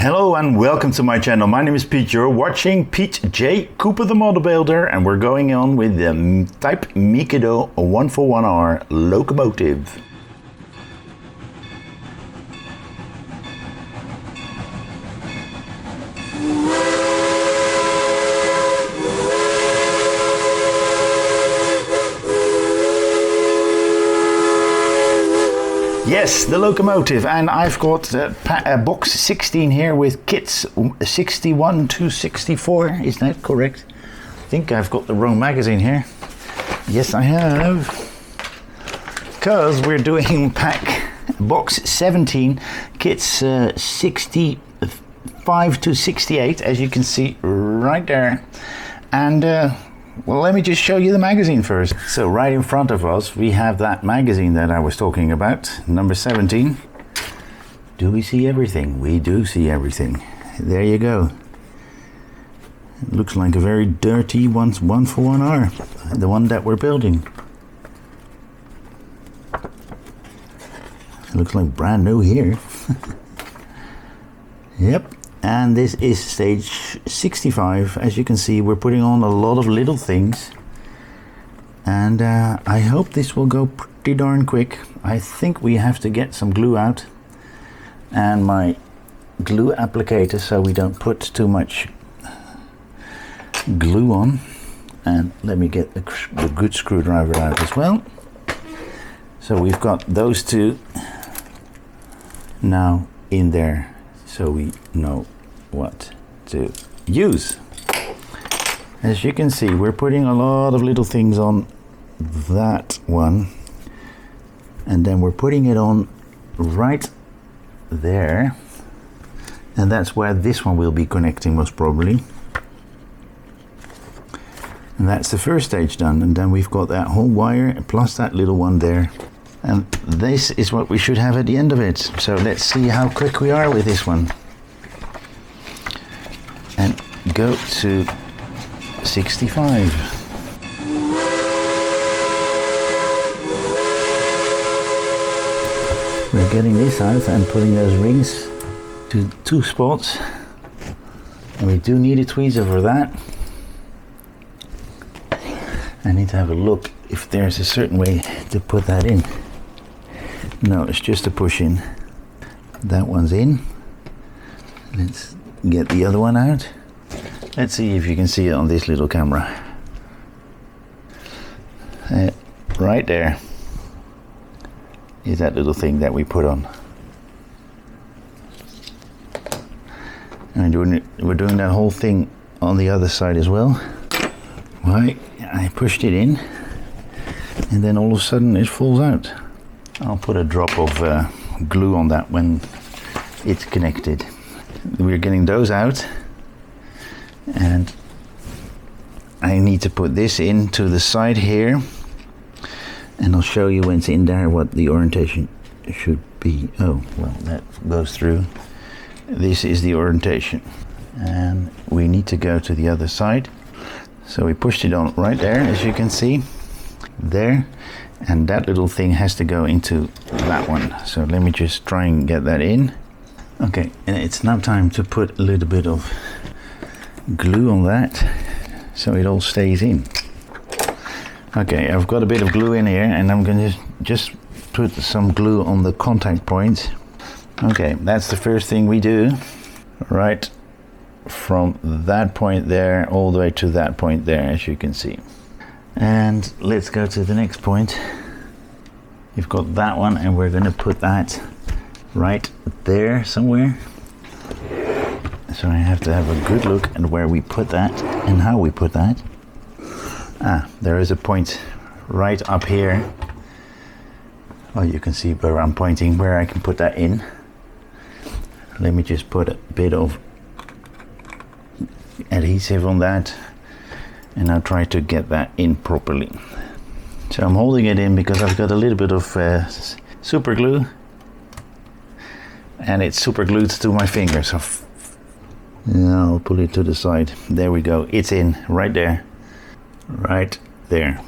Hello and welcome to my channel. My name is Pete. You're watching Pete J. Cooper the Model Builder, and we're going on with the Type Mikado 141R locomotive. Yes, the locomotive, and I've got box 16 here with kits 61 to 64, is that correct? I think I've got the wrong magazine here. Yes, I have. Because we're doing pack box 17, kits 65 to 68, as you can see right there. And well, let me just show you the magazine first. So right in front of us, we have that magazine that I was talking about, number 17. Do we see everything? We do see everything. There you go. It looks like a very dirty 141R, the one that we're building. It looks like brand new here. Yep. And this is stage 65. As you can see, we're putting on a lot of little things, and I hope this will go pretty darn quick. I think we have to get some glue out and my glue applicator so we don't put too much glue on. And let me get the good screwdriver out as well. So we've got those two now in there, so we know what to use. As you can see, we're putting a lot of little things on that one, and then we're putting it on right there, and that's where this one will be connecting most probably. And that's the first stage done, and then we've got that whole wire plus that little one there. And this is what we should have at the end of it. So let's see how quick we are with this one. And go to 65. We're getting this out and putting those rings to 2 spots. And we do need a tweezer for that. I need to have a look if there's a certain way to put that in. No, it's just a push in. That one's in. Let's get the other one out. Let's see if you can see it on this little camera. Right there is that little thing that we put on. And we're doing that whole thing on the other side as well. Why? I pushed it in, and then all of a sudden it falls out. I'll put a drop of glue on that when it's connected. We're getting those out, and I need to put this into the side here, and I'll show you when it's in there what the orientation should be. Oh, well, that goes through. This is the orientation, and we need to go to the other side. So we pushed it on right there, as you can see, there, and that little thing has to go into that one. So let me just try and get that in. Okay, and it's now time to put a little bit of glue on that so it all stays in. Okay, I've got a bit of glue in here, and I'm going to just put some glue on the contact points. Okay, that's the first thing we do, right from that point there all the way to that point there, as you can see. And let's go to the next point. You've got that one, and we're going to put that right there somewhere. So I have to have a good look at where we put that and how we put that. There is a point right up here. Well, you can see where I'm pointing, where I can put that in. Let me just put a bit of adhesive on that, and I'll try to get that in properly. So I'm holding it in because I've got a little bit of super glue, and it's super glued to my finger. So I'll pull it to the side. There we go. It's in right there. Right there.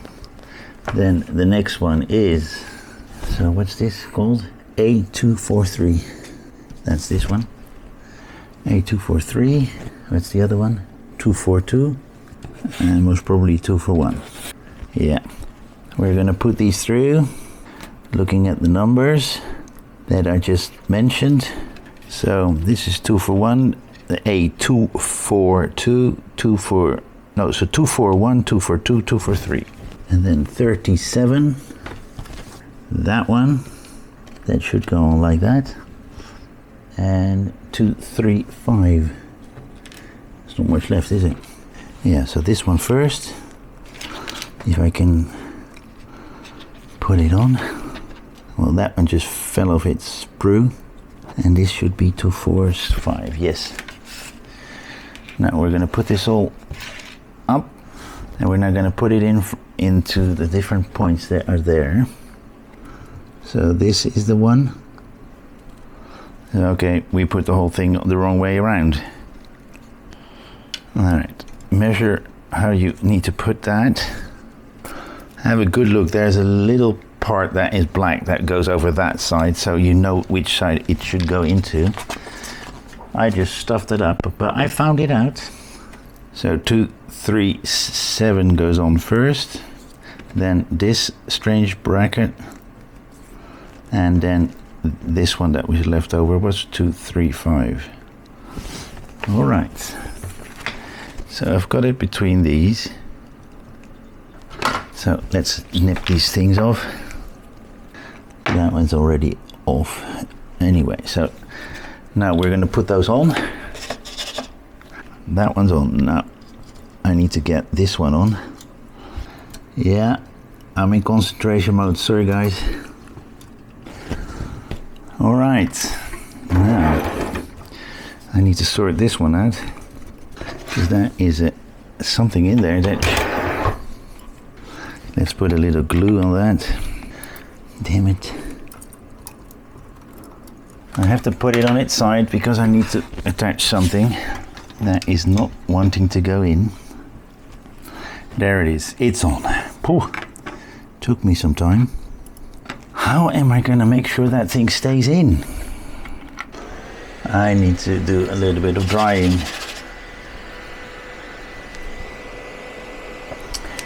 Then the next one is, so what's this called? A243. That's this one. A243. What's the other one? 242. And most probably 241. Yeah. We're gonna put these through, looking at the numbers that I just mentioned. So this is 241, A242, 241, 242, 243. And then 37, that one, that should go on like that. And 235. There's not much left, is it? Yeah, so this one first, if I can put it on. Well, that one just fell off its sprue, and this should be 245, yes. Now we're gonna put this all up, and we're now gonna put it into the different points that are there. So this is the one. Okay, we put the whole thing the wrong way around. All right, measure how you need to put that. Have a good look. There's a little part that is black that goes over that side, so you know which side it should go into. I just stuffed it up, but I found it out. So 237 goes on first, then this strange bracket, and then this one that was left over was 235. All right. So I've got it between these. So let's nip these things off. That one's already off. Anyway, so now we're going to put those on. That one's on. Now I need to get this one on. Yeah, I'm in concentration mode. Sorry, guys. All right. Now I need to sort this one out, because that is something in there that... Let's put a little glue on that. Damn it. I have to put it on its side because I need to attach something that is not wanting to go in. There it is. It's on. Pooh. Took me some time. How am I going to make sure that thing stays in? I need to do a little bit of drying.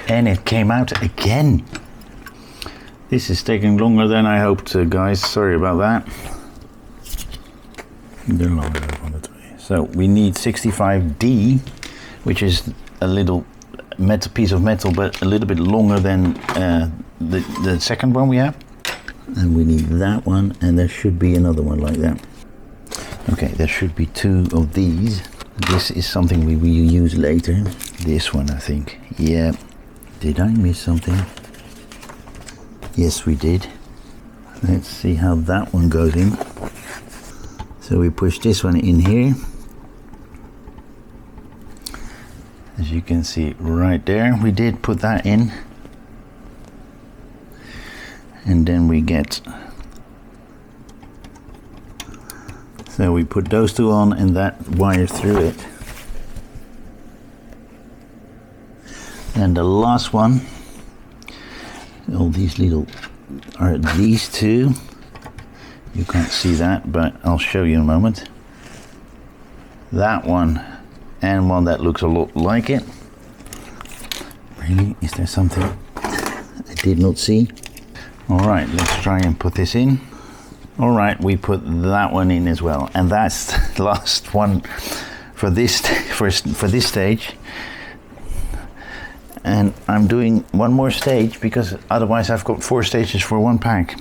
And it came out again. This is taking longer than I hoped, guys. Sorry about that. So we need 65D, which is a little piece of metal, but a little bit longer than the second one we have. And we need that one, and there should be another one like that. Okay, there should be two of these. This is something we will use later. This one, I think. Yeah. Did I miss something? Yes, we did. Let's see how that one goes in. So we push this one in here. As you can see right there, we did put that in. And then we get... So we put those two on and that wire through it. And the last one, all these little, are these two. You can't see that, but I'll show you in a moment. That one, and one that looks a lot like it. Really? Is there something I did not see? All right, let's try and put this in. All right, we put that one in as well, and that's the last one for this for this stage. And I'm doing one more stage because otherwise I've got 4 stages for one pack.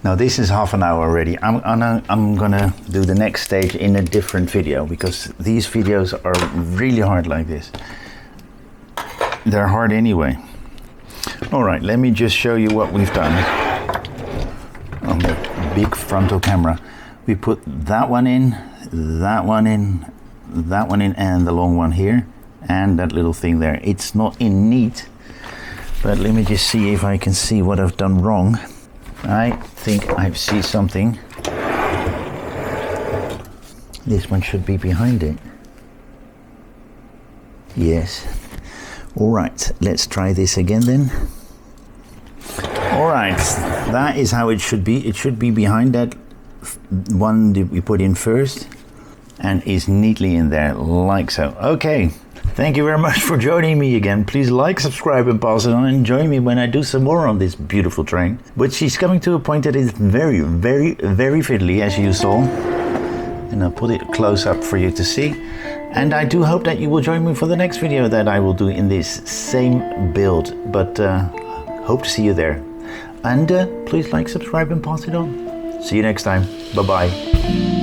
Now this is half an hour already. I'm gonna do the next stage in a different video because these videos are really hard like this. They're hard anyway. All right, let me just show you what we've done on the big frontal camera. We put that one in, that one in, that one in, and the long one here. And that little thing there. It's not in neat, but let me just see if I can see what I've done wrong. I think I see something. This one should be behind it. Yes. All right, let's try this again then. All right, that is how it should be. It should be behind that one that we put in first. and is neatly in there like so. Okay, thank you very much for joining me again. Please like, subscribe and pass it on, and join me when I do some more on this beautiful train, which she's coming to a point that is very, very, very fiddly, as you saw. And I'll put it close up for you to see. And I do hope that you will join me for the next video that I will do in this same build. But hope to see you there. And please like, subscribe and pass it on. See you next time. Bye-bye.